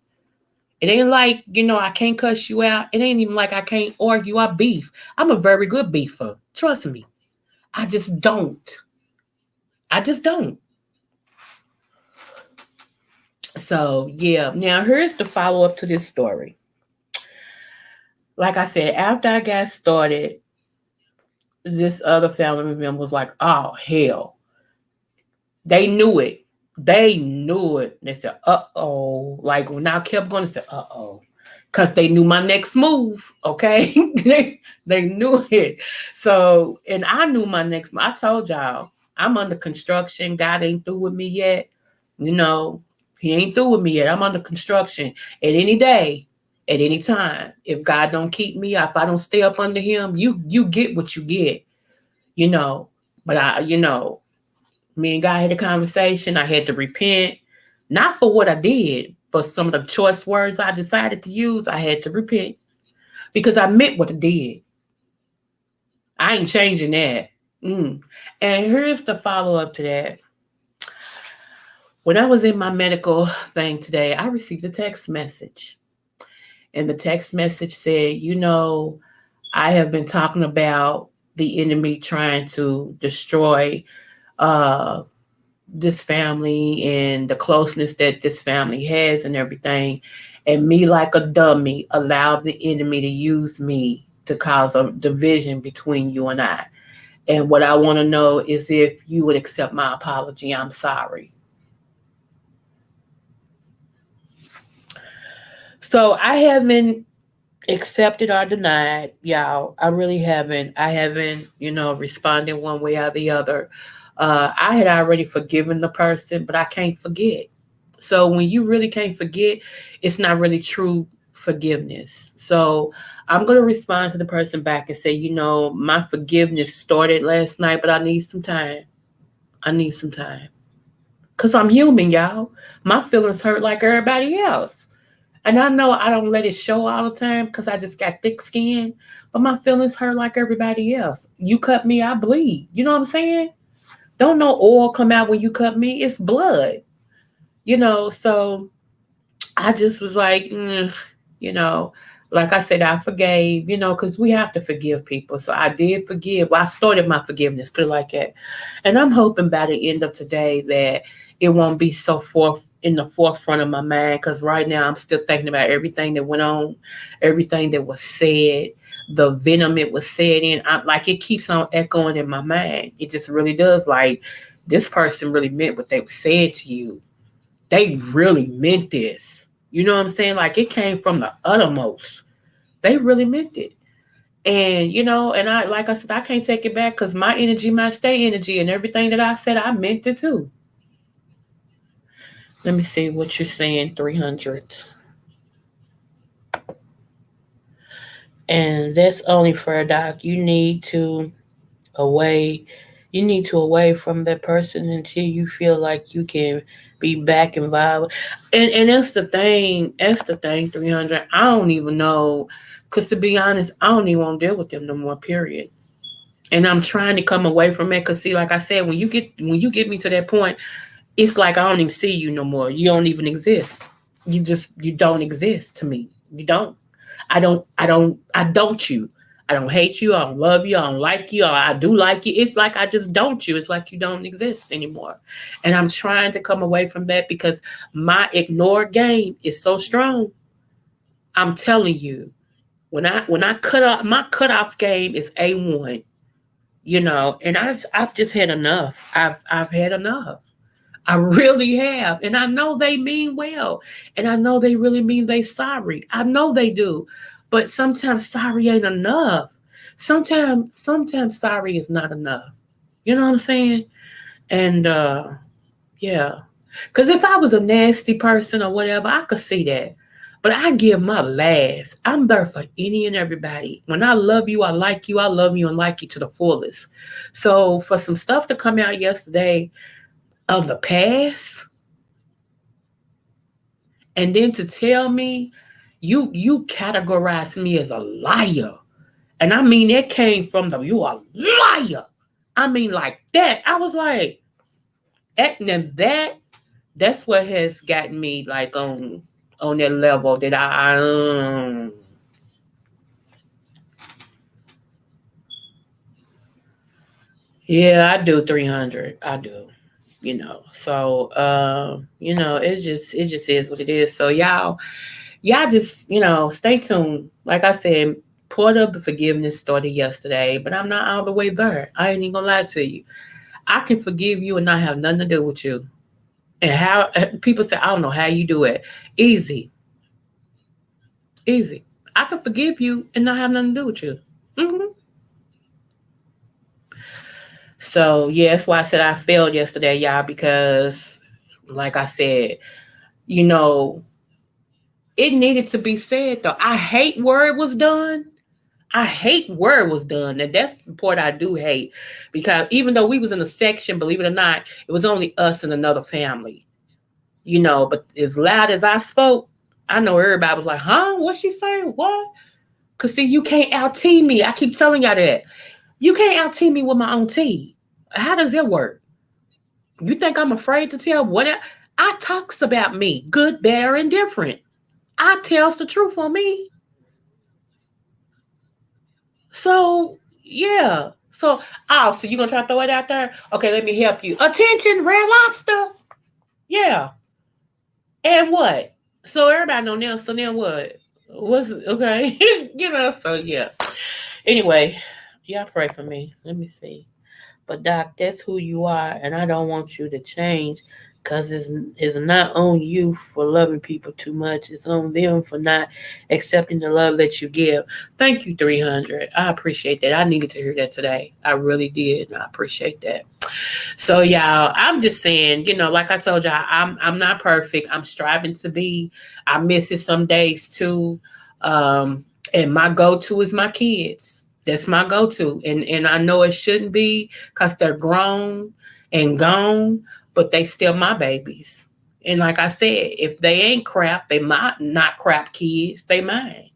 It ain't like, I can't cuss you out. It ain't even like I can't argue. I beef. I'm a very good beefer. Trust me. I just don't. So, yeah. Now, here's the follow-up to this story. Like I said, after I got started, this other family member was like, oh, hell. They knew it. They said, uh-oh. Like, when I kept going, they said, uh-oh. Because they knew my next move, okay? they knew it. So, and I knew my next move. I told y'all, I'm under construction. God ain't through with me yet. He ain't through with me yet. I'm under construction. At any day, at any time, if God don't keep me up, I don't stay up under him, you get what you get, But me and God had a conversation. I had to repent, not for what I did, but some of the choice words I decided to use. I had to repent because I meant what I did. I ain't changing that. And here's the follow-up to that. When I was in my medical thing today, I received a text message. And the text message said, I have been talking about the enemy trying to destroy this family and the closeness that this family has and everything. And me, like a dummy, allowed the enemy to use me to cause a division between you and I. And what I want to know is if you would accept my apology. I'm sorry. So I haven't accepted or denied, y'all. I really haven't. I haven't, responded one way or the other. I had already forgiven the person, but I can't forget. So when you really can't forget, it's not really true forgiveness. So I'm going to respond to the person back and say, my forgiveness started last night, but I need some time. I need some time. Because I'm human, y'all. My feelings hurt like everybody else. And I know I don't let it show all the time because I just got thick skin, but my feelings hurt like everybody else. You cut me, I bleed. You know what I'm saying? Don't no oil come out when you cut me. It's blood. So I just was like, like I said, I forgave, because we have to forgive people. So I did forgive. Well, I started my forgiveness, put it like that. And I'm hoping by the end of today that it won't be so in the forefront of my mind, because right now I'm still thinking about everything that went on, everything that was said, the venom it was said in. Like it keeps on echoing in my mind. It just really does. Like this person really meant what they said to you. They really meant this. You know what I'm saying? Like it came from the uttermost. They really meant it. And, and like I said, I can't take it back because my energy matched their energy, and everything that I said, I meant it too. Let me see what you're saying, 300. And that's only for Doc. You need to away from that person until you feel like you can be back involved. And that's the thing. 300. I don't even know. Because to be honest, I don't even want to deal with them no more, period. And I'm trying to come away from it. Because see, like I said, when you get me to that point, it's like I don't even see you no more. You don't even exist. You don't exist to me. You don't. I don't you. I don't hate you. I don't love you. I don't like you. Or I do like you. It's like I just don't you. It's like you don't exist anymore. And I'm trying to come away from that because my ignore game is so strong. I'm telling you, when I cut off, my cutoff game is A1. And I've just had enough. I've had enough. I really have. And I know they mean well. And I know they really mean they sorry. I know they do. But sometimes sorry ain't enough. Sometimes sorry is not enough. You know what I'm saying? And yeah. Because if I was a nasty person or whatever, I could see that. But I give my last. I'm there for any and everybody. When I love you, I like you. I love you and like you to the fullest. So for some stuff to come out yesterday of the past, and then to tell me you categorize me as a liar. And I mean that came from you a liar. I mean like that. I was like, and that's what has gotten me like on that level that I yeah, I do 300. I do. So it just is what it is. So y'all just stay tuned. Like I said, part of the forgiveness started yesterday, but I'm not all the way there. I ain't even gonna lie to you. I can forgive you and not have nothing to do with you. And how people say, I don't know how you do it. Easy. I can forgive you and not have nothing to do with you. Mm-hmm. So yeah, that's why I said I failed yesterday, y'all, because like I said, it needed to be said though. I hate where it was done. And that's the part I do hate, because even though we was in a section, believe it or not, it was only us and another family, but as loud as I spoke, I know everybody was like, huh? What's she saying? What? Because see, you can't out-tea me. I keep telling y'all that. You can't out-tea me with my own tea. How does it work? You think I'm afraid to tell what I talks about me, good, bad, or indifferent. I tells the truth on me. So, yeah. So you're going to try to throw it out there? Okay, let me help you. Attention, Red Lobster. Yeah. And what? So everybody know now. So then what? What's okay? So yeah. Anyway, y'all pray for me. Let me see. But Doc, that's who you are, and I don't want you to change, because it's not on you for loving people too much. It's on them for not accepting the love that you give. Thank you, 300. I appreciate that. I needed to hear that today. I really did. I appreciate that. So y'all, I'm just saying, like I told y'all, I'm not perfect. I'm striving to be. I miss it some days too. And my go-to is my kids. That's my go-to. And I know it shouldn't be, because they're grown and gone, but they still my babies. And like I said, if they ain't crap, they might not crap kids. They mine.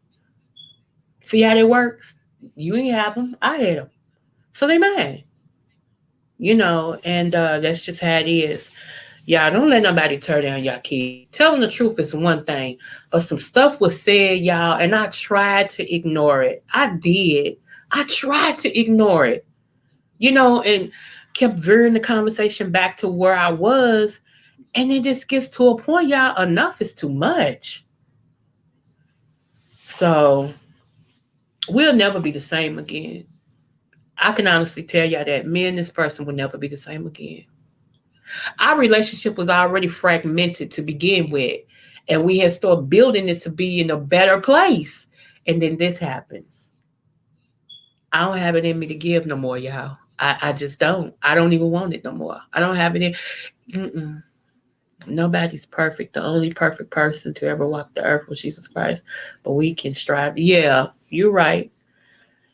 See how that works? You ain't have them. I had them. So they mine. And that's just how it is. Y'all don't let nobody tear down your kids. Telling the truth is one thing, but some stuff was said, y'all, and I tried to ignore it. I did. I tried to ignore it, and kept veering the conversation back to where I was. And it just gets to a point, y'all, enough is too much. So we'll never be the same again. I can honestly tell y'all that me and this person will never be the same again. Our relationship was already fragmented to begin with, and we had started building it to be in a better place. And then this happens. I don't have it in me to give no more, y'all. I just don't. I don't even want it no more. I don't have it in. Nobody's perfect. The only perfect person to ever walk the earth was Jesus Christ. But we can strive. Yeah, you're right.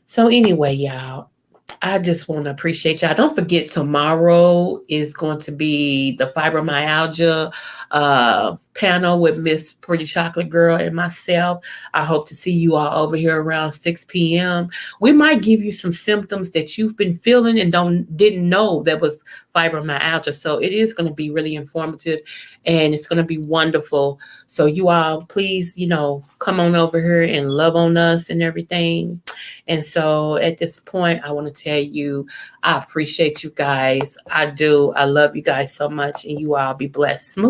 So anyway, y'all, I just want to appreciate y'all. Don't forget, tomorrow is going to be the fibromyalgia panel with Miss Pretty Chocolate Girl and myself. I hope to see you all over here around 6 p.m. We might give you some symptoms that you've been feeling and didn't know that was fibromyalgia. So it is going to be really informative, and it's going to be wonderful. So you all, please, come on over here and love on us and everything. And so at this point, I want to tell you, I appreciate you guys. I do. I love you guys so much, and you all be blessed. Smooth.